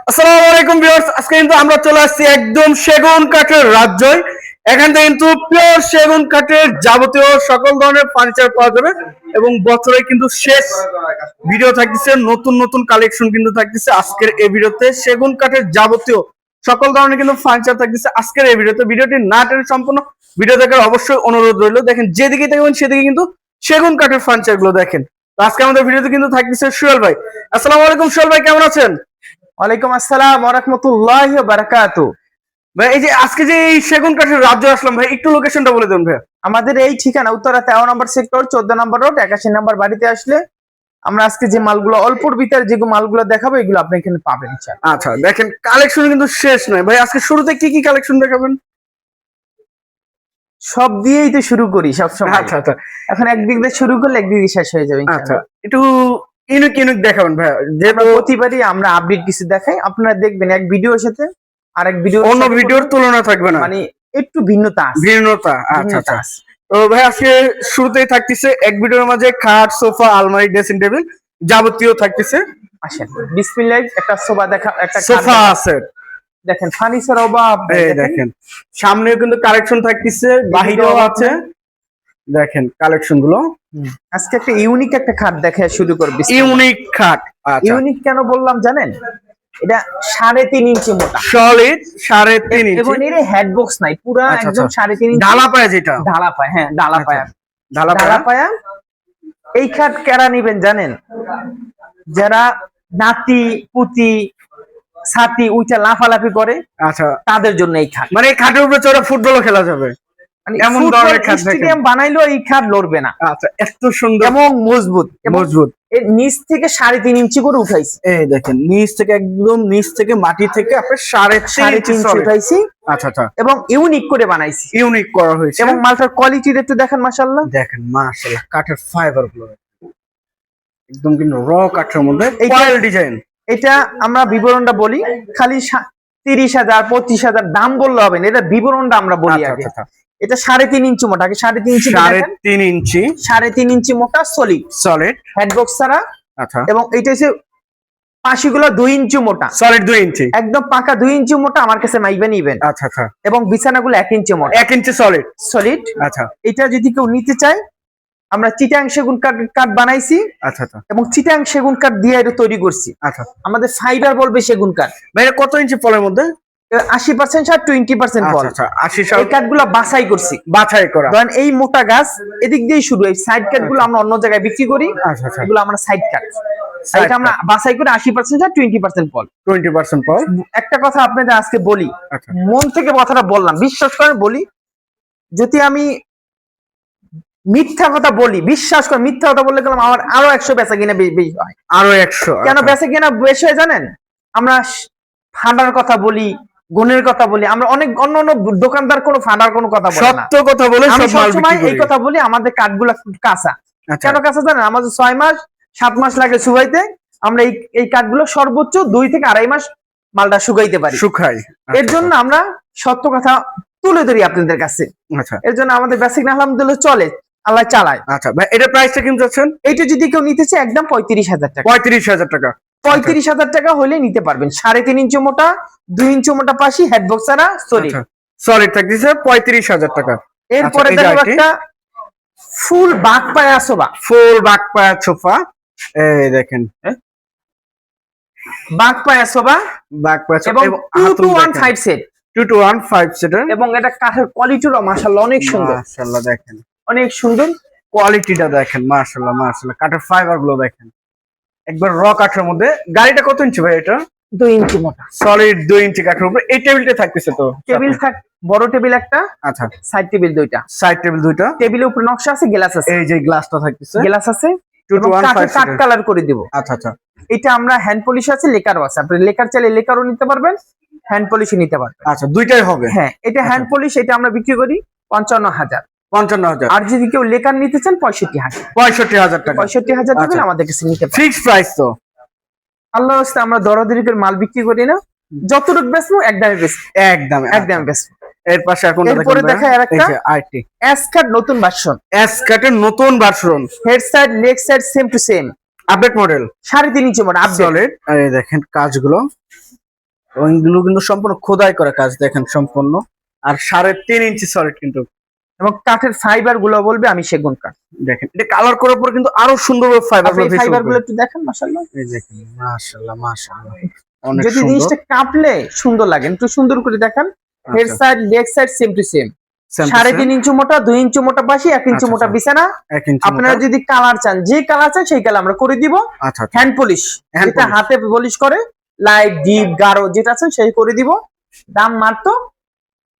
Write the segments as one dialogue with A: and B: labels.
A: আসসালামু আলাইকুম ভিউয়ার্স, আজকে কিন্তু আমরা চলে আসছি একদম সেগুন কাঠের রাজ্যয়। এখান থেকে কিন্তু পিওর সেগুন কাঠের যাবতীয় সকল ধরনের ফার্নিচার পাওয়া যাবে এবং বছরে কিন্তু শেষ ভিডিও থাকতেছে, নতুন নতুন কালেকশন কিন্তু থাকতেছে আজকের এই ভিডিওতে। সেগুন কাঠের যাবতীয় সকল ধরনের কিন্তু ফার্নিচার থাকতেছে আজকের এই ভিডিওতে। ভিডিওটি না টেনে সম্পূর্ণ ভিডিও দেখার অবশ্যই অনুরোধ রইল। দেখেন, যেদিকে দেখবেন সেদিকে কিন্তু সেগুন কাঠের ফার্নিচার গুলো দেখেন। তো আজকে আমাদের ভিডিওতে কিন্তু থাকতেছে সোহেল ভাই। আসসালামু আলাইকুম সোহেল ভাই, কেমন আছেন?
B: ওয়ালাইকুম আসসালাম ওয়া রাহমাতুল্লাহি ওয়া বারাকাতুহু।
A: ভাই, এই যে আজকে যে এই সেগুন কাঠের রাজ্য আসলাম ভাই, একটু লোকেশনটা বলে দেন ভাই।
B: আমাদের এই ঠিকানা উত্তরা 13 নম্বর সেক্টর, 14 নম্বর রোড, 81 নম্বর বাড়িতে আসলে আমরা আজকে যে মালগুলো অল্পর ভিতরে যে মালগুলো দেখাবো এগুলো আপনি এখানে পাবেন ইনশাআল্লাহ।
A: আচ্ছা, দেখেন কালেকশন কিন্তু শেষ নয় ভাই। আজকে শুরুতে কি কি কালেকশন দেখাবেন?
B: সব দিয়েই তো শুরু করি সব সময়।
A: আচ্ছা আচ্ছা
B: এখন একদিক দিয়ে শুরু করলে একদিক দিয়ে শেষ হয়ে যাবে
A: আচ্ছা,
B: ইনশাআল্লাহ।
A: একটু ইউনিক ইউনিক দেখাবেন ভাই, যে
B: আমরা প্রতিবারই আমরা আপডেট কিছু দেখাই, আপনারা দেখবেন এক ভিডিওর সাথে আরেক ভিডিও
A: অন্য ভিডিওর তুলনা থাকবে না,
B: মানে একটু ভিন্নতা আছে।
A: ভিন্নতা। আচ্ছা
B: ভিন্নতা
A: আচ্ছা।
B: আছে।
A: তো ভাই, আজকে শুরুতেই থাকতেছে এক ভিডিওর মাঝে খাট, সোফা, আলমারি, ড্রেসিং টেবিল যাবতীয় থাকতেছে।
B: আসেন বিসমিল্লাহ, একটা সোফা দেখা, একটা
A: সোফা আছে,
B: দেখেন ফার্নিচার অভাব নাই,
A: এই দেখেন সামনেও কিন্তু কালেকশন থাকতেছে, বাহিরেও আছে। দেখেন কালেকশন গুলো।
B: আজকে একটা ইউনিক একটা খাট দেখে শুরু করবি।
A: ইউনিক খাট। আচ্ছা,
B: ইউনিক কেন বললাম জানেন? এটা 3.5 ইঞ্চি মোটা,
A: সলিড 3.5
B: এবং
A: ইঞ্চি।
B: এর হেড বক্স নাই, পুরো
A: আচ্ছা,
B: একদম
A: আচ্ছা।
B: 3.5 ইঞ্চি
A: ঢালা পায়া যেটা,
B: ঢালা পায়। হ্যাঁ, ঢালা
A: আচ্ছা,
B: পায়া।
A: ঢালা
B: ঢালা
A: পায়া।
B: পায়া। এই খাট কারা নিবেন জানেন? যারা নাতি পুতি ছাতি উইটা লাফালাফি করে,
A: আচ্ছা,
B: তাদের জন্য এই খাট।
A: মানে এই খাটের উপরে চড়ে ফুটবলও খেলা যাবে,
B: মানে
A: এমন ধরনের খাট দেখেন।
B: স্টেডিয়াম বানাইলেও এই খাট লড়বে না,
A: আচ্ছা, এত সুন্দর
B: এবং মজবুত।
A: মজবুত।
B: এর নিচ থেকে 3.5 ইঞ্চি করে উঠাইছি।
A: এই দেখেন, নিচ থেকে একদম নিচ থেকে মাটি থেকে আপনার 3.5
B: 3.5 ইঞ্চি
A: solid।
B: উঠাইছি
A: আচ্ছা আচ্ছা,
B: এবং ইউনিক করে বানাইছি।
A: ইউনিক করা হয়েছে।
B: এবং মালটার কোয়ালিটি একটু দেখেন, মাশাআল্লাহ।
A: দেখেন মাশাআল্লাহ, কাঠের ফাইবার গুলো একদম কিন্তু র কাঠের মধ্যে
B: এইটা-
A: কয়েল ডিজাইন।
B: এটা আমরা বিবরণটা বলি, খালি 30,000 25,000 দাম বললে হবে না, এটা বিবরণটা আমরা বলি
A: আচ্ছা
B: আগে।
A: আচ্ছা,
B: এটা 3.5 ইঞ্চি মোটা, আগে 3.5 ইঞ্চি দেখেন।
A: 3.5 ইঞ্চি
B: 3.5 ইঞ্চি মোটা সলিড
A: সলিড।
B: হেড বক্স ছাড়া।
A: আচ্ছা,
B: এবং এটা হচ্ছে পাশিগুলো 2 ইঞ্চি মোটা,
A: সলিড 2 ইঞ্চি।
B: একদম পাকা 2 ইঞ্চি মোটা, আমার কাছে মাইবে নিবেন।
A: আচ্ছা আচ্ছা,
B: এবং বিছানাগুলো 1 ইঞ্চি মোটা
A: 1 ইঞ্চি সলিড।
B: সলিড।
A: আচ্ছা
B: এটা যদি কেউ নিতে চায়, আমরা চিটাং সেগুন কাঠ বানাইছি
A: আচ্ছা আচ্ছা
B: এবং চিটাং সেগুন কাঠ দিয়ে এটা তৈরি করছি।
A: আচ্ছা।
B: আমাদের ফাইবার বলবে সেগুন কাঠ।
A: ভাই, এটা কত ইঞ্চি ফলের মধ্যে?
B: 80% সার 20% ফল।
A: আচ্ছা আচ্ছা, 80
B: এই কাঠগুলো বাছাই করছি,
A: বাছাই করা।
B: ধরেন এই মোটা গাছ এদিক দিয়ে শুরু, এই সাইড কাঠগুলো আমরা অন্য জায়গায় বিক্রি করি।
A: আচ্ছা আচ্ছা,
B: এগুলো আমরা সাইড কাঠ,
A: Side
B: এটা আমরা বাছাই করে 80% সার 20% ফল।
A: 20% ফল।
B: একটা কথা আপনাদের আজকে বলি,
A: আচ্ছা,
B: মন থেকে কথাটা বললাম, বিশ্বাস করেন বলি, যদি আমি মিথ্যা কথা বলি, বিশ্বাস করে মিথ্যা কথা বললে গেলাম আমার আরো 100 বেচা কিনা বেশি হয়।
A: আরো 100।
B: কেন বেচা কিনা বেশি হয় জানেন? আমরা ফান্ডার কথা বলি, গুণের কথা বলি। আমরা অনেক অন্য অন্য দোকানদার কোনো ফান্ডার কোনো কথা বলে না।
A: সত্য কথা বলে
B: আমি
A: সব মাল
B: সবসময়
A: বিক্রি
B: এই
A: করি।
B: কথা বলি, আমাদের কাঠগুলা কাঁচা।
A: আচ্ছা,
B: কেন কাঁচা জানেন? আমাদের 6 মাস 7 মাস লাগে শুকাইতে। আমরা এই কাঠগুলো সর্বোচ্চ 2 থেকে 2.5 মাস মালটা শুকাইতে পারি।
A: শুকাই।
B: এর জন্য আমরা সত্য কথা তুলে ধরি আপনাদের কাছে।
A: আচ্ছা
B: এর জন্য আমাদের বেসিক আলহামদুলিল্লাহ চলে, আল্লাহ চালায়।
A: আচ্ছা ভাই, এটা প্রাইসটা কিন্তু আছেন?
B: এইটা যদি কেউ নিতে চায় একদম 35,000 টাকা।
A: 35,000 টাকা।
B: 35,000 টাকা হলে নিতে পারবেন। 3.5 ইঞ্চি মোটা, 2 ইঞ্চি মোটা পাশি, হেডবক্স ছাড়া সলিড।
A: সলিড থাকতেছে 35,000 টাকা।
B: এরপরে
A: আচ্ছা, এই
B: দেখো
A: জায়গাটি
B: একটা ফুল বাক পায়া সোফা।
A: ফুল বাক পায়া সোফা। এই দেখেন,
B: বাক পায়া সোফা
A: বাক পায়া
B: এবং
A: এবং
B: 2215 সেট।
A: 2215 সেটের।
B: এবং এটা কাঠের কোয়ালিটিও মাশাআল্লাহ অনেক সুন্দর,
A: মাশাআল্লাহ দেখেন
B: অনেক সুন্দর।
A: কোয়ালিটিটা দেখেন, মাশাআল্লাহ মাশাআল্লাহ। কাঠের ফাইবার গুলো দেখেন, একবার র কাঠের মধ্যে। গাড়িটা কত ইঞ্চি ভাই এটা?
B: 2 ইঞ্চি মোটা
A: সলিড 2 ইঞ্চি কাঠের উপরে। এই টেবিলটা থাকতেছে তো?
B: টেবিল থাক, বড় টেবিল একটা,
A: আচ্ছা,
B: সাইড টেবিল দুইটা।
A: সাইড টেবিল দুইটা।
B: টেবিলের উপরে নকশা আছে, গ্লাস আছে।
A: এই যে গ্লাসটা থাকতেছে,
B: গ্লাস আছে এবং
A: 2215
B: কাঠ কালার করে দিব।
A: আচ্ছা আচ্ছা
B: এটা আমরা হ্যান্ড পলিশ আছে, লেকারও আছে। আপনি লেকার চাইলে লেকারও নিতে পারবেন, হ্যান্ড পলিশও নিতে পারবেন।
A: আচ্ছা, দুইটাই হবে।
B: হ্যাঁ, এটা হ্যান্ড পলিশ, এটা আমরা বিক্রি করি 55,000।
A: 55,000।
B: আর যদি কেউ লেকার নিতে চান 65,000।
A: 65,000 টাকা।
B: 65,000 টাকা
A: আচ্ছা।
B: আমাদের কাছে নিতে পারেন।
A: ফিক্সড প্রাইস তো?
B: আল্লাহর রাস্তায় আমরা দরাদরি করে মাল বিক্রি করি না, যতটুকু বেচবো একদমে বেচবো,
A: একদম
B: একদমে বেচবো।
A: এর পাশে আর কোনটা
B: এরপরে
A: দেখেন?
B: দেখাই আরেকটা
A: আইটি
B: এস কাট নতুন ভার্সন।
A: এস কাটের নতুন version,
B: head side leg side same to same,
A: update model,
B: 3.5 ইঞ্চি মোটা আপডেট।
A: সলিড। এই দেখেন কাজগুলো, ওইগুলো কিন্তু সম্পূর্ণ খোদাই করা কাজ দেখেন সম্পূর্ণ, আর 3.5 ইঞ্চি সলিড কিন্তু।
B: এবং কাঠের ফাইবার গুলো বলবে আমি সেগুন কাঠ।
A: দেখেন এটা কালার করার পর কিন্তু আরো সুন্দর ফাইবার
B: আপনি ফাইবার গুলো একটু দেখেন, মাশাআল্লাহ।
A: এই দেখেন মাশাআল্লাহ মাশাআল্লাহ অনেক
B: যদি
A: সুন্দর।
B: জিনিসটা কাটলে সুন্দর লাগে, একটু সুন্দর করে দেখেন। হেড
A: আচ্ছা,
B: side leg side same to same,
A: same to
B: 3.5
A: same।
B: ইঞ্চি মোটা, 2 ইঞ্চি মোটা পাশি, 1 ইঞ্চি
A: আচ্ছা,
B: মোটা
A: আচ্ছা।
B: বিছানা।
A: 1 ইঞ্চি
B: আপনারা
A: মোটা।
B: যদি কালার চান, যে কালার চান সেই কালার আমরা করে দিব।
A: আচ্ছা আচ্ছা।
B: হ্যান্ড পলিশ,
A: Hand
B: যেটা
A: polish।
B: হাতে পলিশ করে, লাইট ডিপ গাঢ় যেটা আছে সেই করে দিব। দাম মাত্র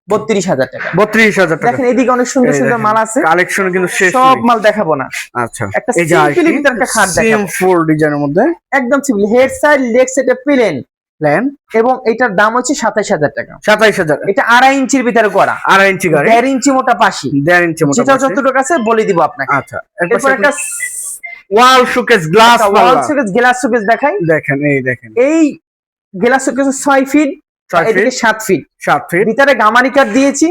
B: 32,000 টাকা।
A: 32,000 টাকা।
B: দেখেন এদিকে অনেক সুন্দর সুন্দর মাল আছে,
A: কালেকশন কিন্তু শেষ
B: সব
A: নেই।
B: মাল দেখাবো না।
A: আচ্ছা
B: একটা
A: এই যে
B: সিম্পলি ভিতরে একটা খাট দেখাবো,
A: সিম্পল ডিজাইনের মধ্যে
B: একদম সিম্পল। হেড সাইড লেগ সাইডে প্লেন,
A: প্ল্যান
B: এবং এটার দাম হচ্ছে 27,000 টাকা।
A: 27,000।
B: এটা 2.5 ইঞ্চির ভিতরে করা,
A: 2.5 ইঞ্চি গাড়ি,
B: 1.5 ইঞ্চি মোটা পাশি,
A: 1.5 ইঞ্চি মোটা
B: যেটা
A: পাশে।
B: যতটুকু আছে বলে দিব আপনাকে।
A: আচ্ছা
B: এরপর একটা
A: ওয়াল শোকেস গ্লাস
B: ওয়াল শোকেস গ্লাস শোকেস দেখাই।
A: দেখেন এই দেখেন
B: এই গ্লাস শোকেস 6 ফিট,
A: 6
B: এদিকে
A: ফিট
B: 7 ফিট,
A: 7 ফিট,
B: ভিতরে গামানি কাঠ দিয়েছি।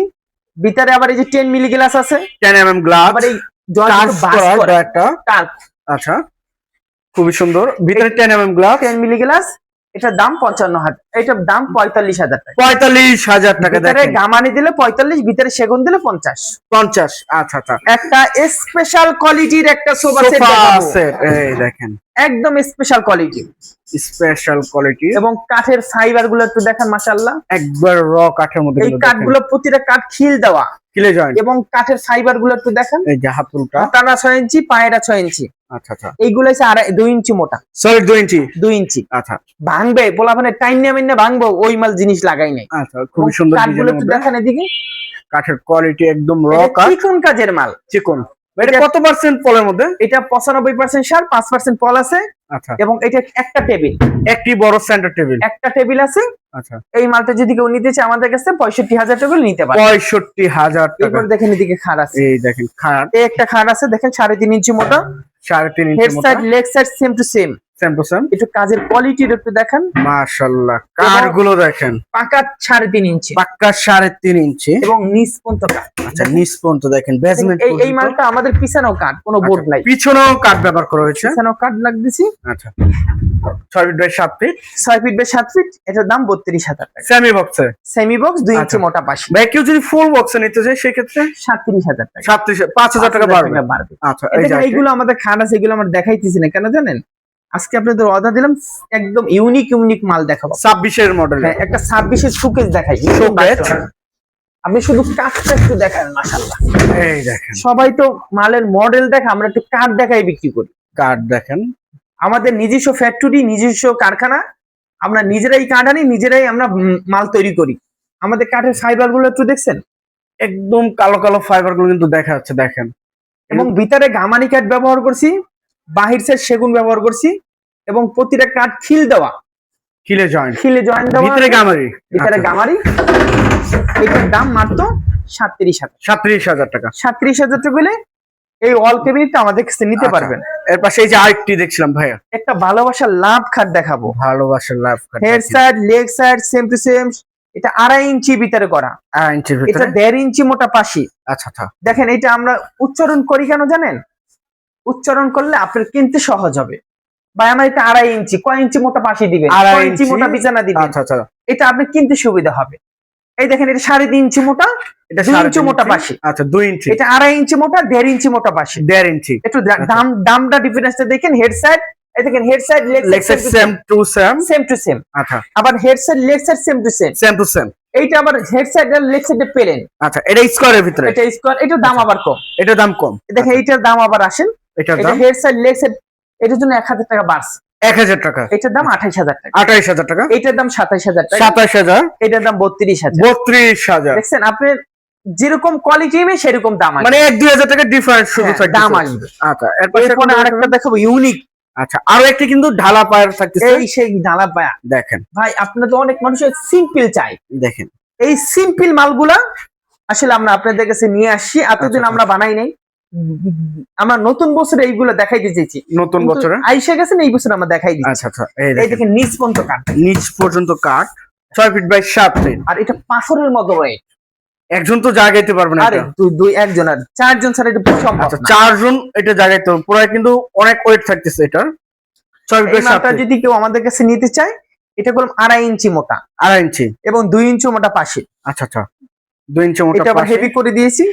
B: ভিতরে আবার এই যে 10 মিলি গ্লাস আছে,
A: 10 mm গ্লাস,
B: আবার এই জয়েন্ট বাস করা
A: একটা।
B: কার্ভ,
A: আচ্ছা খুবই সুন্দর, ভিতরে 10 mm গ্লাস,
B: 10 মিলি গ্লাস। এটার দাম 55,000, এটার দাম 45,000 টাকা।
A: 45,000 টাকা।
B: ভিতরে
A: দেখেন
B: গামানি দিলে 45, ভিতরে সেগুন দিলে 50।
A: 50। আচ্ছা আচ্ছা।
B: একটা স্পেশাল কোয়ালিটির একটা সোফা সেট
A: সোফা
B: দেখাবো,
A: সেট এই দেখেন
B: একদম স্পেশাল কোয়ালিটি
A: স্পেশাল কোয়ালিটি,
B: এবং কাঠের ফাইবার গুলো একটু দেখেন, মাশাআল্লাহ।
A: একবার র কাঠের মধ্যে
B: এই কাঠগুলো প্রতিটা কাঠ খিল দেওয়া,
A: কিলে জয়েন্ট।
B: এবং কাঠের ফাইবার গুলো একটু দেখেন।
A: এই যে হাতুলটা।
B: হাতাটা 6 ইঞ্চি, পায়েটা 6 ইঞ্চি,
A: আচ্ছা আচ্ছা।
B: এইগুলো হচ্ছে 2 ইঞ্চি মোটা,
A: সলিড 2 ইঞ্চি।
B: 2 ইঞ্চি।
A: আচ্ছা
B: ভাঙবে বলা মানে টাইম নিয়ে ভাঙবো, ওই মাল জিনিস লাগাই নাই।
A: আচ্ছা খুবই সুন্দর
B: কাঠগুলো
A: ডিজাইনের
B: একটু
A: মধ্যে,
B: দেখেন এদিকে,
A: কাঠের কোয়ালিটি একদম র
B: এটা
A: কাঠ,
B: চিকন কাজের মাল।
A: চিকন। এটা কত পার্সেন্ট পলের মধ্যে?
B: এটা 95% সার, 5% পল আছে।
A: আচ্ছা
B: এবং এটা একটা টেবিল,
A: একটি বড় সেন্টার টেবিল।
B: একটা টেবিল আছে।
A: আচ্ছা
B: এই মালটা যদি কেউ নিতে চায় আমাদের কাছে 65,000 টাকা নিতে পারে।
A: 65,000 টাকা।
B: এরপর দেখেন এদিকে খাট আছে,
A: এই দেখেন খাট,
B: এই একটা খাট আছে দেখেন 3.5 ইঞ্চি মোটা,
A: 3.5 ইঞ্চি
B: হেড
A: মোটা,
B: side leg side same to same.
A: Same to same.
B: একটু কাজের কোয়ালিটির একটু দেখেন,
A: মাশাআল্লাহ কাঠগুলো দেখেন,
B: পাকা 3.5 ইঞ্চি,
A: পাক্কা 3.5 ইঞ্চি।
B: এবং নিচ পর্যন্ত কাঠ।
A: আচ্ছা নিচ পর্যন্ত দেখেন, বেসমেন্ট
B: এই মালটা আমাদের পিছনেও কাঠ, কোনো বোর্ড নাই,
A: পিছনেও কাঠ ব্যবহার করা হয়েছে।
B: পিছনেও কাঠ লাগতেছি।
A: আচ্ছা 6 feet by 7 feet,
B: 6 feet by 7 feet, এটার দাম 32,000 টাকা।
A: সেমি বক্সে।
B: সেমি বক্স 2 ইঞ্চি
A: আচ্ছা।
B: মোটা পাশি,
A: ভাই কেউ যদি ফুল বক্সে নিতে চায় সেক্ষেত্রে
B: 37,000 টাকা।
A: 5,000 টাকা বাড়বে।
B: বাড়বে।
A: আচ্ছা এই
B: দেখেন
A: যে
B: এইগুলো আমাদের খাট আছে, এগুলো আমরা দেখাইতেছি না কেন জানেন? আজকে আপনাদের অর্ডার দিলাম, একদম ইউনিক মাল দেখাবো।
A: 26 এর মডেল।
B: হ্যাঁ, একটা 26 এর শোকেস দেখাই।
A: শোকেস।
B: আপনি শুধু কাঠটা একটু দেখেন, মাশাআল্লাহ।
A: এই দেখেন
B: সবাই তো মালের মডেল দেখে, আমরা একটু কাঠ দেখাই বিক্রি করি।
A: কাঠ দেখেন,
B: আমাদের নিজস্ব ফ্যাক্টরি, নিজস্ব কারখানা, আমরা নিজেরাই কাঠ আনি, নিজেরাই আমরা মাল তৈরি করি। আমাদের কাঠের ফাইবার গুলো একটু দেখছেন,
A: একদম কালো কালো ফাইবার গুলো কিন্তু দেখা যাচ্ছে দেখেন।
B: এবং ভিতরে গামানি কাঠ ব্যবহার করছি, বাহির সাইড সেগুন ব্যবহার করছি, এবং প্রতিটা কাঠ খিল দেওয়া,
A: কিলে জয়েন্ট,
B: খিলে জয়েন্ট দেওয়া,
A: ভিতরে গামারি।
B: ভিতরে
A: আচ্ছা,
B: গামারি। এটার দাম মাত্র 37,000।
A: 37,000 টাকা।
B: 37,000 টাকা হলে এই ওয়াল কেবিনেটটা আমাদের কাছে নিতে
A: আচ্ছা,
B: পারবেন।
A: এর পাশে এই যে আরেকটি দেখছিলাম ভাইয়া,
B: একটা ভালোবাসার লাভ খাট দেখাবো,
A: ভালোবাসার লাভ কাঠ।
B: Head side leg side same to same. এটা 2.5 ইঞ্চি ভিতরে করা,
A: 2.5 ইঞ্চির
B: এটা
A: ভিতরে।
B: 1.5 ইঞ্চি মোটা পাশি।
A: আচ্ছা আচ্ছা।
B: দেখেন এটা আমরা উচ্চারণ করি কেন জানেন? উচ্চারণ করলে আপনার কিনতে সহজ হবে। ভাই আমার এটা 2.5 ইঞ্চি, কয় ইঞ্চি মোটা পাশি দিবেন,
A: 2.5
B: কয় ইঞ্চি মোটা বিছানা দিবেন,
A: আচ্ছা আচ্ছা।
B: এটা আপনি কিনতে সুবিধা হবে। এই দেখেন এটা 3.5 ইঞ্চি মোটা,
A: এটা
B: 2 ইঞ্চি
A: 3.5
B: মোটা পাশি।
A: আচ্ছা 2 ইঞ্চি।
B: এটা 2.5 ইঞ্চি মোটা, 1.5 ইঞ্চি মোটা পাশি।
A: 1.5 ইঞ্চি।
B: একটু দামটা ডিফারেন্সটা দেখেন। হেড সাইড, এই দেখেন head side leg
A: leg side same to same.
B: Same to same.
A: আচ্ছা
B: আবার head side leg side same to same.
A: Same to same.
B: এইটা আবার হেড সাইড আর লেগ সাইডে পেলেন।
A: আচ্ছা এটা স্কয়ারের ভিতরে,
B: এটা স্কয়ার, এটার দাম আবার কম।
A: এটার দাম কম।
B: দেখেন এইটার দাম আবার আসেন,
A: এটার
B: এটা
A: দাম
B: হেড সাইড লেগ সাইড, এটার জন্য 1,000 টাকা বাড়ছে।
A: 1,000 টাকা।
B: এটার দাম 28,000 টাকা।
A: 28,000 টাকা।
B: এটার দাম 27,000 টাকা।
A: 27,000।
B: এটার দাম 32,000।
A: 32,000।
B: দেখছেন আপনার যেরকম কোয়ালিটি নেবে সেরকম দাম আসবে,
A: মানে 1-2,000 টাকা ডিফারেন্স শুধু
B: হ্যাঁ,
A: থাকবে।
B: দাম আসবে।
A: আচ্ছা এরপর
B: এরপরে আরেকটা দেখাবো ইউনিক।
A: আচ্ছা আরো একটি কিন্তু ঢালা পায়ের থাকতেছে,
B: এই সেই ডালা পায়া।
A: দেখেন
B: ভাই আপনার তো অনেক মানুষের সিম্পল চাই,
A: দেখেন।
B: এই সিম্পল মালগুলা আসলে আমরা আপনাদের কাছে নিয়ে আসছি। এতদিন
A: আচ্ছা,
B: আমরা বানাই নাই, আমরা নতুন বছরে এইগুলো দেখাইতে চেয়েছি।
A: নতুন বছরে
B: আইসা গেছেন, এই বছর আমরা দেখাই দিচ্ছি।
A: আচ্ছা আচ্ছা। এই
B: এই
A: দেখেন
B: দেখেন নিচ পর্যন্ত কাঠ,
A: নিচ পর্যন্ত কাঠ, 6 ফিট বাই 7 ফিট।
B: আর এটা পাথরের মতো ওয়েট।
A: একজন তো জাগাইতে পারবে না
B: আরে
A: এটা।
B: দুই একজন আর 4 জন ছাড়া এটা সম্ভব
A: আচ্ছা
B: না।
A: 4 জন এটা জাগাইতে পারবে, পুরো কিন্তু অনেক ওয়েট থাকতেছে এটা। 6 ফিট
B: এই
A: বাই 7
B: মালটা
A: ফিট।
B: যদি কেউ আমাদের কাছে নিতে চায়, এটা করলাম 2.5 ইঞ্চি মোটা
A: 2.5 ইঞ্চি
B: এবং 2 ইঞ্চি মোটা পাশে।
A: আচ্ছা আচ্ছা 2 ইঞ্চি মোটা
B: এটা আবার
A: পাশে।
B: হেভি করে দিয়েছি,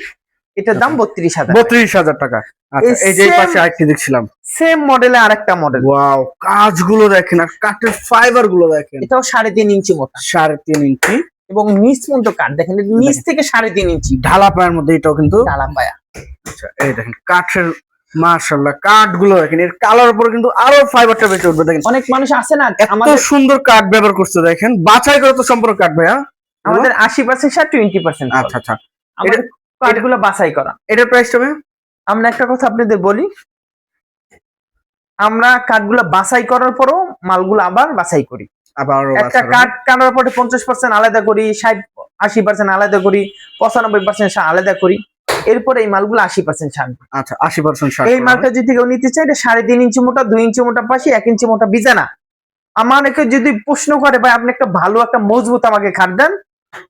B: এটার দাম 32,000।
A: 32,000 টাকা। আচ্ছা এই যে এই
B: same-
A: পাশে আরেকটি দেখছিলাম,
B: সেম মডেলে আরেকটা মডেল,
A: ওয়াও কাজগুলো দেখেন আর কাঠের ফাইবার গুলো দেখেন,
B: এটাও 3.5 ইঞ্চি মোটা
A: 3.5 ইঞ্চি
B: এবং নিচ পর্যন্ত কাঠ দেখেন, এটা নিচ থেকে 3.5 ইঞ্চি
A: ঢালা পায়ের মধ্যে, এটাও কিন্তু
B: ডালা পায়া।
A: আচ্ছা এই দেখেন কাঠের, মাশাআল্লাহ কাঠগুলো দেখেন, এর কালার উপরে কিন্তু আরো ফাইবারটা বেশি উঠবে দেখেন।
B: অনেক মানুষ আছে না
A: এত
B: আমাদের,
A: সুন্দর কাঠ ব্যবহার করছে দেখেন, বাছাই করে তো সম্পূর্ণ কাঠ ভাইয়া।
B: আমাদের 80% সার 20%।
A: আচ্ছা আচ্ছা
B: আমাদের কাঠগুলো বাছাই করা।
A: এটার প্রাইসটা ভাইয়া?
B: আমরা একটা কথা আপনাদের বলি, আমরা কাঠগুলো বাছাই করার পরও মালগুলো আবার বাছাই করি।
A: আবার
B: একটা কাঠ কাটার পরে 50% আলাদা করি, 60-80% আলাদা করি, 95% আলাদা করি, এরপরে এই মালগুলো 80% ছাড়।
A: আচ্ছা 80% ছাড়।
B: এই মালটা যদি কেউ নিতে চায়, এটা 3.5 ইঞ্চি মোটা, 2 ইঞ্চি মোটা পাশে, 1 ইঞ্চি মোটা বিছানা। আমার অনেকে যদি প্রশ্ন করে ভাই আপনি একটা ভালো একটা মজবুত আমাকে খাট দেন,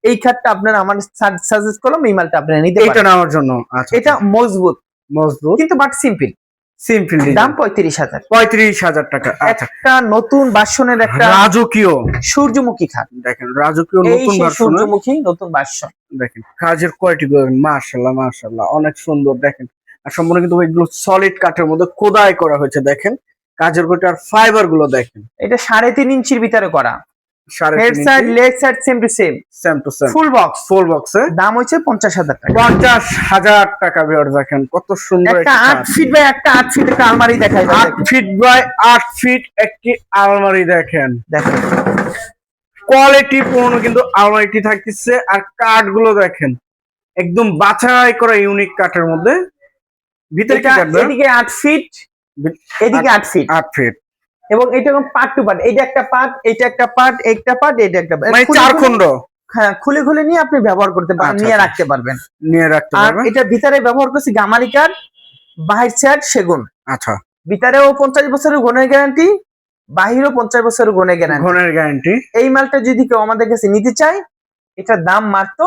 B: এই খাটটা আপনারা আমার সাজেস্ট করলাম, এই মালটা আপনারা নিতে
A: এটা
B: পারেন।
A: নেওয়ার জন্য আচ্ছা
B: এটা মজবুত
A: মজবুত
B: কিন্তু বাট সিম্পল,
A: সিম্পল
B: দাম 35,000।
A: 35,000 টাকা। আচ্ছা
B: একটা নতুন ভার্সনের একটা
A: রাজকীয়
B: সূর্যমুখী খাট,
A: দেখেন, রাজকীয়
B: এই
A: নতুন
B: সেই
A: ভার্সন
B: সূর্যমুখী নতুন ভার্সন।
A: দেখেন, কাজের কোয়ালিটি গুলো মাশাআল্লাহ মাশাআল্লাহ অনেক সুন্দর দেখেন। আর সম্পূর্ণ কিন্তু এগুলো সলিড কাঠের মধ্যে খোদাই করা হয়েছে দেখেন, কাজের কোয়ালিটি আর ফাইবার গুলো দেখেন।
B: এটা 3.5 ইঞ্চির ভিতরে করা,
A: 3.5
B: head side
A: inch
B: leg side same to same,
A: same to same
B: full box.
A: ফুল বক্সে
B: দাম হচ্ছে 50,000 টাকা।
A: 50,000 টাকা ভিউয়ার দেখেন কত সুন্দর
B: একটা
A: একটা
B: 8 ফিট বাই একটা 8 ফিট একটা আলমারি দেখাই,
A: 8 ফিট বাই 8 ফিট একটি আলমারি দেখেন,
B: দেখেন
A: কোয়ালিটি পূর্ণ কিন্তু আলমারিটি থাকতেছে। আর কাঠগুলো দেখেন একদম বাছাই করা ইউনিক কাঠের মধ্যে, ভিতরে কি
B: এটা
A: কাটবে?
B: এদিকে 8 ফিট, এদিকে 8 ফিট
A: 8 ফিট
B: এবং এটা পার্ট টু পার্ট, এইটা একটা পার্ট, এইটা একটা পার্ট, একটা পার্ট, এইটা একটা পার্ট,
A: মানে 4 খণ্ড
B: হ্যাঁ খুলে খুলে নিয়ে আপনি ব্যবহার করতে পারেন,
A: আচ্ছা,
B: নিয়ে
A: আচ্ছা।
B: রাখতে পারবেন।
A: নিয়ে রাখতে
B: আর
A: পারবেন।
B: এটা ভিতরে ব্যবহার করছি গামারি কাঠ, বাহির সাইড সেগুন,
A: আচ্ছা
B: ভিতরেও 50 বছরের গুণের গ্যারান্টি, বাহিরেও 50 বছরের গুণের গ্যারান্টি।
A: ঘনের গ্যারান্টি।
B: এই মালটা যদি কেউ আমাদের কাছে নিতে চায়, এটার দাম মাত্র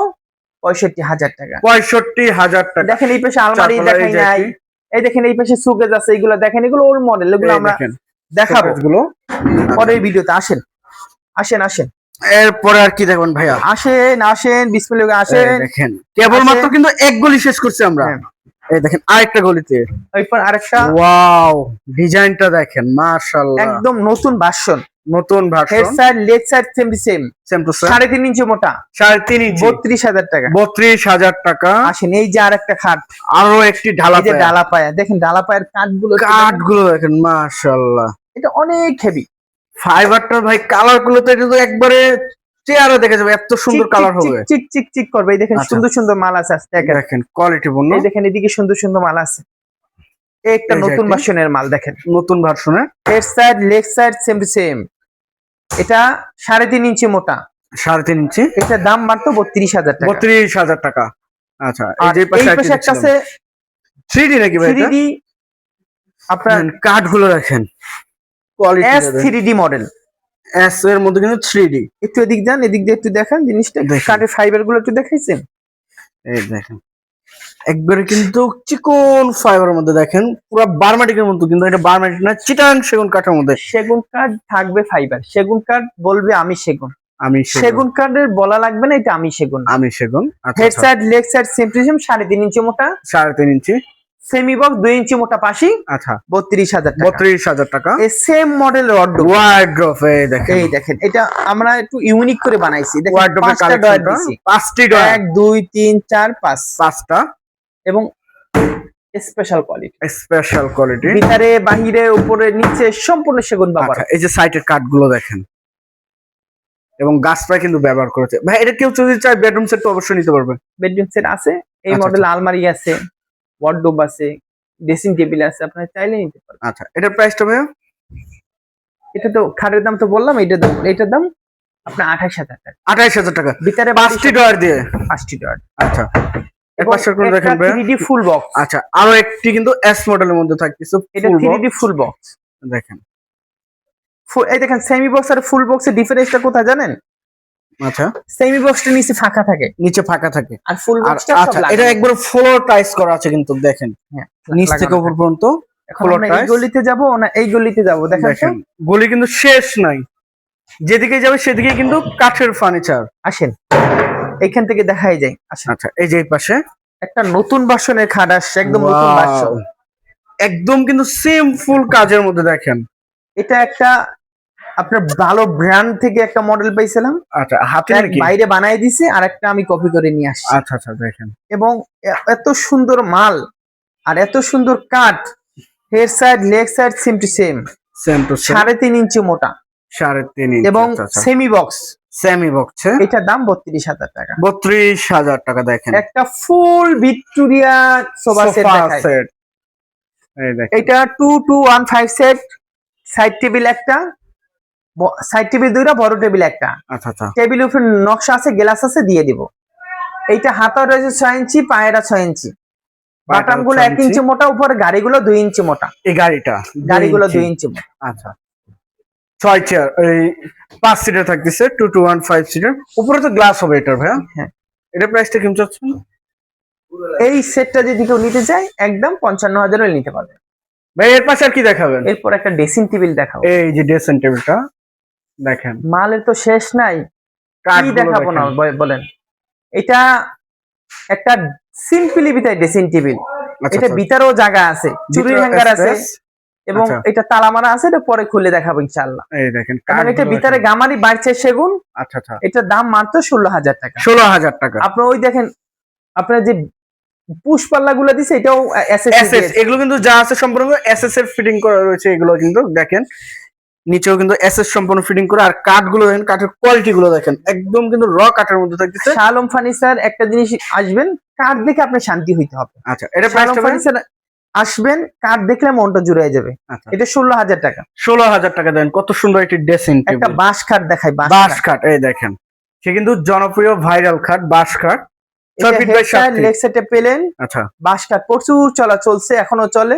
B: 65,000 টাকা।
A: 65,000 টাকা।
B: দেখেন এই পাশে আলমারি
A: চারতলা এই
B: দেখাই
A: যে
B: নাই,
A: একটি।
B: এই দেখেন এই পাশে সুকেজ আছে, এগুলো দেখেন, এগুলো ওর মডেল, এগুলো
A: এই
B: আমরা
A: দেখেন
B: দেখাবো
A: গুলো।
B: পরের ভিডিওতে। আসেন আসেন আসেন
A: এরপরে আর কি দেখবেন ভাইয়া?
B: আসেন আসেন বিসমিল্লাহ
A: এই
B: আসেন।
A: দেখেন কেবলমাত্র
B: আসেন।
A: কিন্তু এক গলি শেষ করছি আমরা।
B: হ্যাঁ।
A: এই দেখেন আরেকটা গলিতে,
B: এরপর আরেকটা
A: ওয়াও ডিজাইনটা দেখেন মাশাআল্লাহ,
B: একদম নতুন ভার্সন,
A: নতুন
B: head
A: version
B: side leg side same same,
A: same to same
B: 3.5 ইঞ্চি মোটা,
A: 3.5 ইঞ্চি
B: 32,000 টাকা।
A: 32,000 টাকা।
B: আসেন এই যে আরেকটা খাট,
A: আরো একটি ঢালা
B: এই যে
A: পায়া।
B: ডালা পায়া, দেখেন ডালা পায়ের কাঠগুলো,
A: কাঠগুলো দেখেন মাশাআল্লাহ,
B: এটা অনেক হেভি,
A: ফাইবারটা ভাই কালার গুলো তো এটা তো একবারে চেয়ারে দেখা যাবে, এত সুন্দর কালার হবে।
B: চিক চিক চিক করবে। এই দেখেন
A: আচ্ছা।
B: সুন্দর সুন্দর মাল আছে, দেখেন
A: দেখেন কোয়ালিটি পূর্ণ,
B: এই দেখেন এদিকে সুন্দর সুন্দর মাল আছে, এই একটা
A: এই যে
B: নতুন
A: একটি।
B: ভার্সনের মাল দেখেন,
A: নতুন ভার্সনের
B: head side leg side same to same. এটা 3.5 ইঞ্চি মোটা,
A: 3.5 ইঞ্চি
B: এটার দাম মাত্র 32,000 টাকা।
A: 32,000 টাকা। আচ্ছা এই
B: আর
A: যে
B: এই
A: পাশে
B: পাশে একটা আছে
A: 3D নাকি ভাই এটা?
B: 3D, আপনার
A: কাঠগুলো দেখেন কোয়ালিটি
B: S3D মডেল।
A: এস এর মধ্যে কিন্তু 3D।
B: একটু এদিক যান, এদিক দিয়ে একটু দেখান জিনিসটা,
A: দেখেন।
B: কাঠের ফাইবার গুলো একটু দেখাইছেন।
A: এই দেখেন একবারে কিন্তু চিকন ফাইবারের মধ্যে দেখেন, পুরো বার্মাটিকের মতো, কিন্তু এটা বার্মাটিক না, চিটাং সেগুন কাঠের মধ্যে।
B: সেগুন কাঠ থাকবে ফাইবার, সেগুন কাঠ বলবে আমি সেগুন,
A: আমি
B: সেগুন কাঠের বলা লাগবে না এটা আমি সেগুন।
A: আমি সেগুন। আচ্ছা
B: head side leg side same to same, 3.5 ইঞ্চি মোটা,
A: 3.5 ইঞ্চি
B: সেমি বক্স 2 ইঞ্চি মোটা পাশি,
A: আচ্ছা
B: 32,000 টাকা।
A: 32,000 টাকা।
B: এই সেম মডেল ওয়ার্ডরোব,
A: ওয়ার্ড্রোব এই দেখেন,
B: এই দেখেন এটা আমরা একটু ইউনিক করে বানাইছি, দেখেন
A: ওয়ার্ড্রোবের
B: 5টা ডয়ার
A: কালেকশনটা
B: দিছি,
A: 5টি ডয়ার,
B: 1 2 3 4 5,
A: 5টা
B: এবং স্পেশাল কোয়ালিটি,
A: স্পেশাল কোয়ালিটি।
B: ভিতরে বাহিরে উপরে নিচে সম্পূর্ণ সেগুন ব্যবহার।
A: আচ্ছা এই যে সাইটের কাঠগুলো দেখেন, এবং গাছটা কিন্তু ব্যবহার করেছে ভাই। এটা কেউ যদি চায় বেডরুম সেট তো অবশ্যই নিতে পারবে।
B: বেডরুম সেট আছে, এই
A: আচ্ছা,
B: মডেল আলমারি আছে, ওয়ার্ডরোব আছে, ড্রেসিং টেবিল আছে, আপনারা চাইলে নিতে পারবেন।
A: আচ্ছা এটার প্রাইসটা ভাই?
B: এটা তো খাটের দাম তো বললাম, এটার দাম আপনার 28,000 টাকা।
A: 28,000 টাকা
B: ভিতরে
A: 5টি ডয়ার দিয়ে।
B: 5টি ডয়ার,
A: আচ্ছা এক
B: এবং
A: পাশে করে দেখেন ভাই।
B: 3D full box.
A: আচ্ছা আরো একটি কিন্তু এস মডেলের মধ্যে থাকতেছে
B: এটা 3D ফুল বক্স
A: দেখেন।
B: এই দেখেন সেমি বক্স আর ফুল বক্সের ডিফারেন্সটা কোথায় জানেন?
A: আচ্ছা
B: সেমি বক্সটা নিচে ফাঁকা থাকে
A: নিচে ফাঁকা থাকে,
B: আর ফুল
A: আর
B: বক্সটা
A: আচ্ছা এটা একবার ফ্লোর টাইস করা আছে কিন্তু দেখেন, নিচ থেকে উপর পর্যন্ত
B: এখন
A: ফ্লোর
B: আমরা এই
A: টাইস।
B: গলিতে যাব না এই গলিতে যাব, দেখেন তো
A: দেখেন গলি কিন্তু শেষ নাই, যেদিকে যাবে সেদিকে কিন্তু কাঠের ফার্নিচার।
B: আসেন এখান থেকে দেখাই যায়, আসেন।
A: আচ্ছা, এই যে এই পাশে
B: একটা নতুন ভার্সনের খাট আসছে, একদম নতুন
A: Wow!
B: ভার্সন।
A: একদম কিন্তু সিম্পল কাজের মধ্যে দেখেন।
B: এটা একটা আপনার ভালো ব্র্যান্ড থেকে একটা মডেল পাইছিলাম,
A: আচ্ছা, হাতে
B: এক
A: নাকি?
B: বাইরে বানাই দিছে আর একটা আমি কপি করে নিয়ে আসছি।
A: আচ্ছা আচ্ছা, দেখেন
B: এবং এত সুন্দর মাল আর এত সুন্দর কাঠ, head side leg side same to same,
A: same to same.
B: 3.5 ইঞ্চি মোটা
A: 3.5 ইঞ্চি।
B: এবং
A: আচ্ছা আচ্ছা,
B: সেমি বক্স।
A: সেমি বক্সে
B: এটার দাম 32,000 টাকা।
A: 32,000 টাকা। দেখেন
B: একটা ফুল ভিক্টোরিয়া সোফা সেট
A: সোফা
B: দেখায়।
A: সেট, এই দেখেন।
B: এটা 2215 সেট, সাইড টেবিল একটা, সাইড টেবিল দুইটা, বড় টেবিল একটা।
A: আচ্ছা আচ্ছা,
B: টেবিল উপরে নকশা আছে, গ্লাস আছে, দিয়ে দিব। এইটা হাতা রয়েছে 6 ইঞ্চি, পায়েরা 6 ইঞ্চি, বাটাম গুলো 1 ইঞ্চি মোটা, উপরে গাড়িগুলো 2 ইঞ্চি মোটা।
A: এই গাড়িটা
B: গাড়িগুলো 2 ইঞ্চি মোটা।
A: আচ্ছা, 6 চেয়ার, এই 5 সিটার থাকতেছে, 2215 সিটার। উপরে তো গ্লাস হবে এটার ভাইয়া।
B: হ্যাঁ,
A: এটা প্রাইসটা কেমন চাচ্ছেন?
B: এই সেটটা যদি কেউ নিতে চায় একদম 55,000 এ নিতে পারবে।
A: ভাই এর পাশে আর কি দেখাবেন?
B: এরপর একটা ড্রেসিং টেবিল দেখাবো।
A: এই যে ড্রেসিং টেবিলটা দেখেন,
B: মালের তো শেষ নাই, কি
A: কাঠগুলো
B: দেখাবো না
A: দেখেন।
B: বলেন। এটা একটা সিম্পলি ভিতরে ড্রেসিং টেবিল,
A: আচ্ছা
B: এটা
A: আচ্ছা,
B: ভিতরেও জায়গা আছে, চুরির
A: ভিতরে
B: হ্যাঙ্গার আছে,
A: space।
B: এবং
A: আচ্ছা।
B: এটা তালা মারা আছে, এটা পরে খুলে দেখাবো ইনশাআল্লাহ।
A: এই দেখেন
B: এবং এটা
A: কাঠগুলো
B: ভিতরে
A: দেখেন।
B: গামারি বাড়ছে সেগুন,
A: আচ্ছা আচ্ছা,
B: এটার দাম মাত্র 16,000 টাকা।
A: 16,000 টাকা।
B: আপনার ওই দেখেন, আপনার যে পুশ পাল্লা গুলো দিছে এটাও
A: এসএস, এগুলো কিন্তু যা আছে সম্পূর্ণ এসএস এর ফিটিং করা রয়েছে। এগুলো কিন্তু দেখেন নিচেও কিন্তু এসএস সম্পূর্ণ ফিটিং করা। আর কাঠগুলো দেখেন, কাঠের কোয়ালিটি গুলো দেখেন, একদম কিন্তু র কাঠের মধ্যে থাকতেছে।
B: শাহ আলম ফার্নিচার একটা জিনিস, আসবেন কাঠ দেখে আপনার শান্তি হইতে হবে।
A: আচ্ছা, এটা
B: শাহ আলম
A: প্রাইসটা
B: ফার্নিচার আসবেন, কাঠ দেখলে মনটা জুড়ে যাবে।
A: আচ্ছা,
B: এটা 16,000 টাকা।
A: 16,000 টাকা দেন। কত সুন্দর একটি ড্রেসিং
B: একটা
A: টেবিল।
B: বাঁশ খাট দেখাই,
A: বাঁশ
B: বাঁশ খাট।
A: কাঠ, এই দেখেন, সে কিন্তু জনপ্রিয় ভাইরাল খাট বাঁশ কাঠ। 6 ফিট বাই 7
B: লেগ
A: ফিট।
B: সেটে পেলেন,
A: আচ্ছা,
B: বাঁশ কাঠ প্রচুর চলা চলছে, এখনো চলে,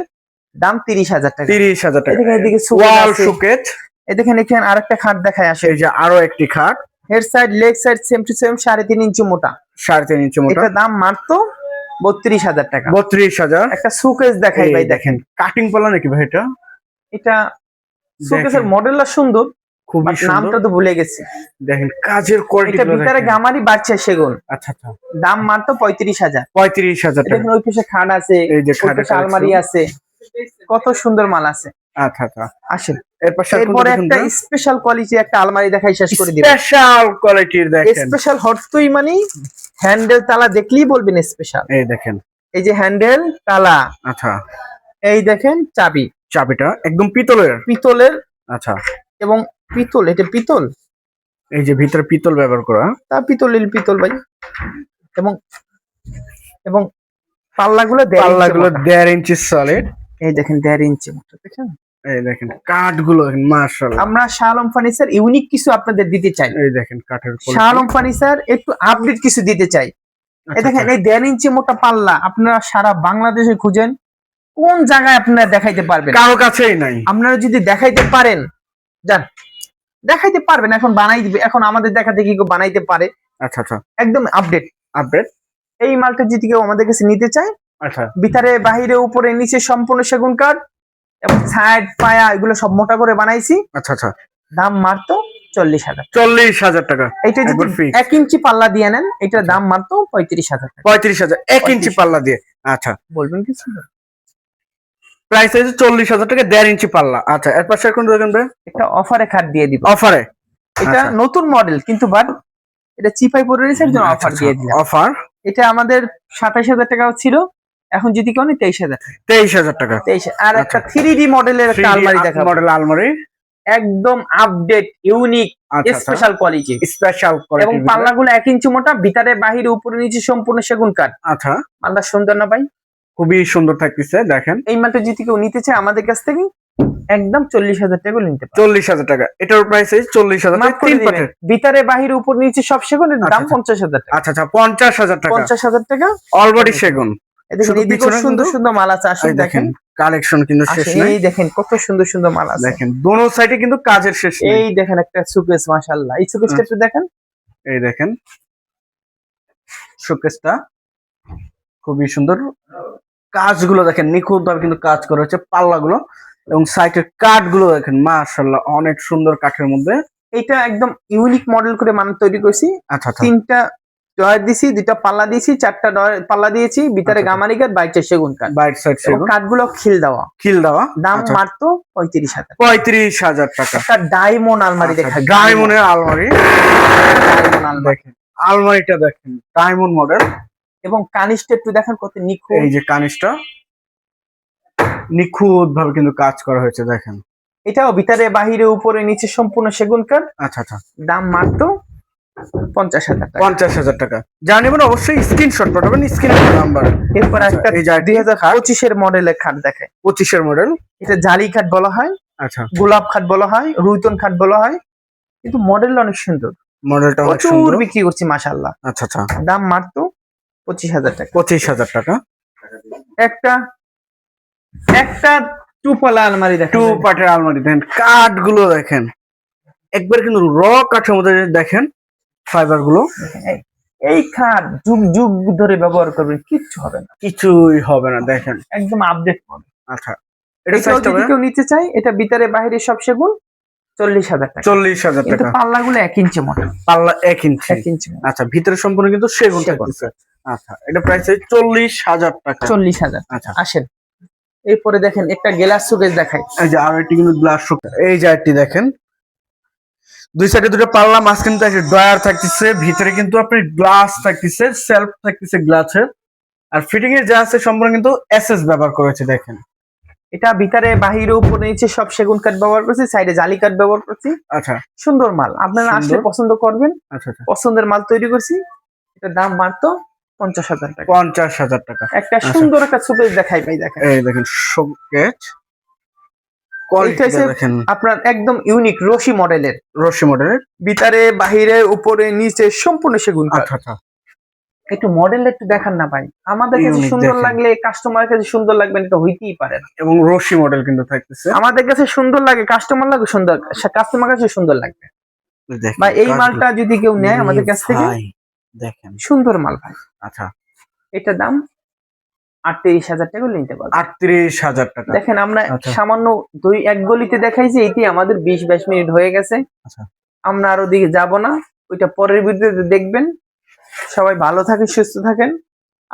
B: দাম 30,000 টাকা।
A: 30,000 টাকা।
B: এদিকে এদিকে
A: ওয়াল শোকেস,
B: এই দেখেন এখানে আরেকটা খাট দেখায় আসে।
A: এই যে আরো একটি খাট,
B: head side leg side same to same, 3.5 ইঞ্চি মোটা।
A: 3.5 ইঞ্চি মোটা,
B: এটা দাম মাত্র 32,000 টাকা।
A: 32,000।
B: একটা সুকেস দেখাই ভাই, দেখেন
A: কাটিং পাল্লা নাকি ভাই এটা?
B: এটা সুকেসের মডেলটা সুন্দর,
A: খুবই
B: বাট
A: সুন্দর।
B: নামটা তো ভুলে গেছি।
A: দেখেন কাজের কোয়ালিটি।
B: এটা ভিতরে গামারি বাড়ছে সেগুন,
A: আচ্ছা আচ্ছা,
B: দাম মাত্র 35,000।
A: 35,000 টাকা।
B: দেখেন ওই পাশে খাট আছে,
A: এই যে
B: ওই
A: খাটের
B: পাশে আলমারি আছে, কত সুন্দর মাল আছে।
A: আচ্ছা আচ্ছা,
B: আসেন
A: এর পাশে
B: এরপরে একটা স্পেশাল কোয়ালিটি একটা আলমারি দেখাই শেষ করে দিব।
A: স্পেশাল কোয়ালিটির দেখেন।
B: স্পেশাল হরতই মানে হ্যান্ডেল তালা দেখলেই বলবেন স্পেশাল।
A: এই দেখেন,
B: এই যে হ্যান্ডেল তালা,
A: আচ্ছা,
B: এই দেখেন চাবি,
A: চাবিটা একদম পিতলের।
B: পিতলের,
A: আচ্ছা,
B: এবং পিতল, এটা পিতল,
A: এই যে ভিতরে পিতল ব্যবহার করা।
B: তা পিতলের পিতল ভাই। এবং এবং পাল্লাগুলো
A: পাল্লাগুলো 1.5 ইঞ্চি সলিড।
B: এই দেখেন 1.5 ইঞ্চি মোটা, দেখেন।
A: এই দেখেন কাঠগুলো মাশাআল্লাহ।
B: আমরা শাহ আলম ফার্নিচার ইউনিক কিছু আপনাদের দিতে চাই।
A: এই দেখেন কাঠের
B: শাহ আলম ফার্নিচার একটু আপডেট কিছু দিতে চাই। এই দেখেন এই 1.5 ইঞ্চি মোটা পাল্লা আপনারা সারা বাংলাদেশে খুঁজেন, কোন জায়গায় আপনারা দেখাইতে পারবেন?
A: কারো কাছেই নাই।
B: আপনারা যদি দেখাইতে পারেন, যান দেখাইতে পারবেন, এখন বানাই দিবে, এখন আমাদের দেখাতে কি কেউ বানাইতে পারে?
A: আচ্ছা আচ্ছা,
B: একদম আপডেট।
A: আপডেট।
B: এই মালটা যদি কেউ আমাদের কাছে নিতে চায়,
A: আচ্ছা,
B: ভিতরে বাহিরে উপরে নিচে সম্পূর্ণ সেগুন কাঠ, এবং সাইড পায়া এগুলো সব মোটা করে বানাইছি,
A: আচ্ছা আচ্ছা,
B: দাম মাত্র 40,000।
A: 40,000 টাকা।
B: এটা যদি
A: একবার fix।
B: 1 ইঞ্চি পাল্লা দিয়ে নেন, এটার দাম মাত্র 35,000 টাকা।
A: 35,000 1 ইঞ্চি পাল্লা দিয়ে। আচ্ছা,
B: বলবেন কিছু?
A: প্রাইস আছে 40,000 টাকা 1.5 ইঞ্চি পাল্লা। আচ্ছা, এর পাশে কোন দেখেন ভাই?
B: একটা অফারে খাট দিয়ে দিব,
A: অফারে।
B: এটা নতুন মডেল কিন্তু বাট এটা চিপাই পড়ে রয়েছে, এর জন্য অফার দিয়ে দিলাম।
A: অফার।
B: এটা আমাদের 27,000 টাকা ছিল, এখন যদি কেউ নেয় 23,000 টাকা।
A: 23,000 টাকা।
B: 23। আর একটা 3D মডেলের একটা আলমারি দেখাবো,
A: মডেল আলমারি,
B: একদম আপডেট ইউনিক
A: আচ্ছা,
B: স্পেশাল কোয়ালিটি।
A: স্পেশাল
B: এবং
A: কোয়ালিটি।
B: পাল্লাগুলো 1 ইঞ্চি মোটা, ভিতরে বাহিরে উপরে নিচে সম্পূর্ণ সেগুন কাঠ।
A: আচ্ছা,
B: মালটা সুন্দর না ভাই?
A: খুবই সুন্দর থাকতেছে দেখেন।
B: এই মালটা যদি কেউ নিতে চায় আমাদের কাছ থেকে একদম 40,000 টাকা নিতে পারে।
A: 40,000 টাকা। এটার প্রাইস আছে 40,000
B: মাফ
A: টাকা।
B: করে
A: 3
B: দিবেন।
A: পাটের।
B: ভিতরে বাহিরে উপর নিচে সব সেগুনের দাম 50,000 টাকা।
A: আচ্ছা আচ্ছা, 50,000 টাকা।
B: 50,000 টাকা
A: অলরেডি সেগুন।
B: এদিকে
A: শুধু
B: এদিকে
A: পিছনে
B: সুন্দর
A: কিন্তু-
B: সুন্দর মাল আছে, আসুন
A: এই
B: দেখেন।
A: কালেকশন কিন্তু শেষ
B: আসেন,
A: নাই।
B: এই দেখেন কত সুন্দর সুন্দর মাল আছে।
A: দেখেন দোনো সাইডে কিন্তু কাজের শেষ নেই।
B: এই দেখেন একটা সুকেস, মাশাআল্লাহ, এই সুকেসটা একটু দেখেন।
A: এই দেখেন শোকেসটা খুবই সুন্দর। কাজগুলো দেখেন নিখুঁত ভাবে কিন্তু কাজ করা হচ্ছে, পাল্লাগুলো এবং সাইডের কাঠগুলো দেখেন মাশাআল্লাহ অনেক সুন্দর কাঠের মধ্যে।
B: এটা একদম ইউনিক মডেল করে মানে তৈরি করছি।
A: আচ্ছা আচ্ছা।
B: 3টা ডয়ার দিছি, 2টা পাল্লা দিয়েছি, 4টা পাল্লা দিয়েছি, ভিতরে
A: আচ্ছা।
B: গামারি কাঠ, বাইরটা সেগুন কাঠ,
A: বাইট সাইড
B: এবং
A: সেগুন,
B: কাঠগুলো খিল দেওয়া।
A: খিল দেওয়া।
B: দাম
A: আচ্ছা।
B: মাত্র 35,000।
A: 35,000 টাকা।
B: একটা ডায়মন্ড আলমারি দেখা,
A: ডায়মন্ডের আলমারি।
B: ডায়মন্ড আলমারি
A: দেখেন আলমারিটা দেখেন, ডায়মন্ড মডেল।
B: এবং কানিসটা একটু দেখেন কত নিখুঁত।
A: এই যে কানিসটা নিখুঁত ভাবে কিন্তু কাজ করা হয়েছে দেখেন।
B: এটাও ভিতরে বাহিরে উপরে নিচে সম্পূর্ণ সেগুন কাঠ।
A: আচ্ছা আচ্ছা।
B: দাম মাত্র 50,000 টাকা।
A: 50,000 টাকা। যা নেবেন অবশ্যই স্ক্রিনশট পাঠাবেন, স্ক্রিনের নাম্বার।
B: এরপর একটা
A: এই যে
B: 2025 মডেলের খাট দেখে।
A: 25 মডেল।
B: এটা জালি কাঠ বলা হয়,
A: আচ্ছা।
B: গোলাপ খাট বলা হয়, রুইতন খাট বলা হয়, কিন্তু মডেলটা অনেক সুন্দর,
A: মডেলটা অনেক
B: প্রচুর
A: সুন্দর।
B: বিক্রি করছি মাশাআল্লাহ।
A: আচ্ছা আচ্ছা।
B: দাম মাত্র 25,000 টাকা।
A: 25,000 টাকা।
B: একটা একটা টুপালা আলমারি দেখেন।
A: টু পার্টের আলমারি দেখেন, কাঠ গুলো দেখেন একবার কিন্তু র কাঠের মধ্যে দেখেন ফাইবার গুলো।
B: এই খাট যুগ যুগ ধরে ব্যবহার করবেন, কিচ্ছু হবে না,
A: কিছুই হবে না দেখেন।
B: একদম আপডেট মডেল।
A: আচ্ছা। এটা
B: এটাও
A: সাইজটা
B: যদি কেউ নিতে চায়, এটা ভিতরে বাইরে সব সেগুন, 40,000 টাকা।
A: 40,000
B: কিন্তু
A: টাকা।
B: পাল্লাগুলো 1 ইঞ্চি মোটা,
A: পাল্লা 1 ইঞ্চি।
B: 1 ইঞ্চি মোটা।
A: আচ্ছা, ভিতরে সম্পূর্ণ কিন্তু সেগুন
B: সেগুন।
A: থাকতেছে। আচ্ছা, এটা প্রাইস 40,000 টাকা।
B: 40,000।
A: আচ্ছা।
B: আসেন এরপরে দেখেন একটা গ্লাস শোকেস দেখাই।
A: এই যে আরেকটি কিন্তু গ্লাস শোক, এই যে আরেকটি দেখেন, দুই সাইডে দুটো পাল্লা, মাঝখানে কিন্তু একটা ড্রয়ার থাকতেছে, ভিতরে কিন্তু আপনি গ্লাস থাকতেছে, সেলফ থাকতেছে গ্লাসের। আর ফিটিং এর যা আছে সম্পূর্ণ কিন্তু এসএস ব্যবহার করেছে দেখেন।
B: এটা ভিতরে বাহিরে উপরে নিচে সব সেগুন কাঠ ব্যবহার করছি, সাইডে জালি কাঠ ব্যবহার করছি।
A: আচ্ছা।
B: সুন্দর মাল, আপনারা আসলে
A: সুন্দর।
B: পছন্দ করবেন।
A: আচ্ছা আচ্ছা।
B: পছন্দের মাল তৈরি করছি। এটার দাম মাত্র 50,000 টাকা।
A: 50,000 টাকা।
B: একটা সুন্দর একটা শোকেস দেখাই ভাই, দেখেন
A: এই দেখেন শোকেস,
B: এটা
A: কোয়ালিটি
B: হচ্ছে
A: দেখেন,
B: আপনার একদম ইউনিক রশি মডেলের,
A: রশি মডেলের।
B: ভিতরে বাহিরে উপরে নিচে সম্পূর্ণ সেগুন কাঠ।
A: আচ্ছা আচ্ছা।
B: একটু মডেল একটু দেখান না ভাই, আমাদের কাছে
A: Unique
B: সুন্দর
A: দেখেন।
B: লাগলে কাস্টমার কাছে সুন্দর লাগবে না, এটা হইতেই পারে না।
A: এবং রশি মডেল কিন্তু থাকতেছে।
B: আমাদের কাছে সুন্দর লাগে, কাস্টমার লাগে সুন্দর, কাস্টমার কাছে সুন্দর লাগবে
A: দেখেন
B: ভাই। এই মালটা যদি কেউ নেয় আমাদের কাছ থেকে,
A: ভাই দেখেন।
B: সুন্দর মাল ভাই।
A: আচ্ছা।
B: এটা দাম 38,000 টাকা নিতে পারবে।
A: 38,000 টাকা।
B: দেখেন আমরা
A: আচ্ছা।
B: সামান্য এক গলিতে দেখাইছি, এটি আমাদের 20-22 মিনিট হয়ে গেছে।
A: আচ্ছা।
B: আমরা আর ওদিকে যাব না, ওইটা পরের ভিডিওতে দেখবেন। সবাই ভালো থাকেন, সুস্থ থাকেন।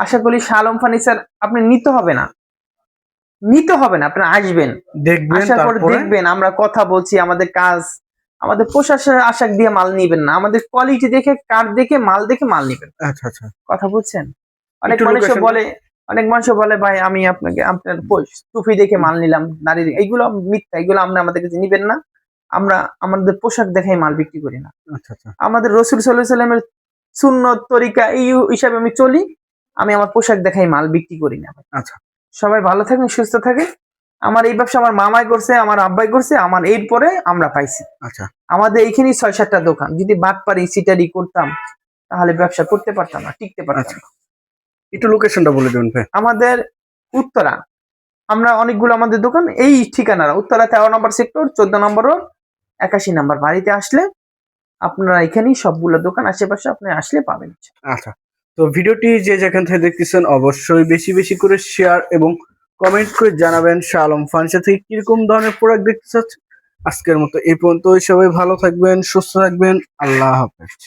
B: আশা করি শাহ আলম ফার্নিচার আপনি নিতে হবে না, আপনি আসবেন,
A: দেখবেন,
B: আশা করি
A: তারপরে
B: দেখবেন আমরা কথা বলছি, আমাদের কাজ, আমাদের প্রশাসনের আশাক দিয়ে মাল নিবেন না, আমাদের কোয়ালিটি দেখে, কার্ড দেখে, মাল দেখে মাল নিবেন।
A: আচ্ছা আচ্ছা।
B: কথা বুঝছেন? অনেক
A: একটু
B: মানুষ
A: location-
B: বলে, ভাই আমি আপনার টুপি দেখে মাল নিলাম, নারীর, এইগুলো মিথ্যা, এগুলো আপনি আমাদের কাছে নিবেন না। আমরা আমাদের পোশাক দেখাই মাল বিক্রি করি না।
A: আচ্ছা আচ্ছা।
B: আমাদের রাসূল সাল্লাল্লাহু আলাইহি ওয়াসাল্লামের সুন্নত তরিকা এই হিসাবে আমি চলি, আমি আমার পোশাক দেখাই মাল বিক্রি করি না।
A: আচ্ছা।
B: সবাই ভালো থাকেন, সুস্থ থাকেন। আমার এই ব্যবসা আমার মামাই করছে, আমার আব্বাই করছে, আমার এরপরে আমরা পাইছি।
A: আচ্ছা।
B: আমাদের এইখানেই 6-7টা দোকান, যদি বাটপারি সিটারি করতাম তাহলে ব্যবসা করতে পারতাম না, টিকতে পারতাম না।
A: একটু লোকেশনটা বলে দেবেন ভাই।
B: আমাদের উত্তরা, আমরা অনেকগুলো আমাদের দোকান এই ঠিকানারা, উত্তরা 13 নম্বর সেক্টর, 14 নম্বর রোড, 81 নম্বর। বাড়িতে আসলে আপনারা এখানেই সবগুলো দোকান আশেপাশে আপনি আসলে পাবেন।
A: আচ্ছা। তো ভিডিওটি যে যেখান থেকে দেখতেছেন অবশ্যই বেশি বেশি করে শেয়ার এবং কমেন্ট করে জানাবেন শাহ আলম ফার্নিচার থেকে কিরকম ধরনের প্রোডাক্ট দেখতে চাচ্ছেন। আজকের মতো এই পর্যন্তই, সবাই ভালো থাকবেন, সুস্থ থাকবেন, আল্লাহ হাফেজ।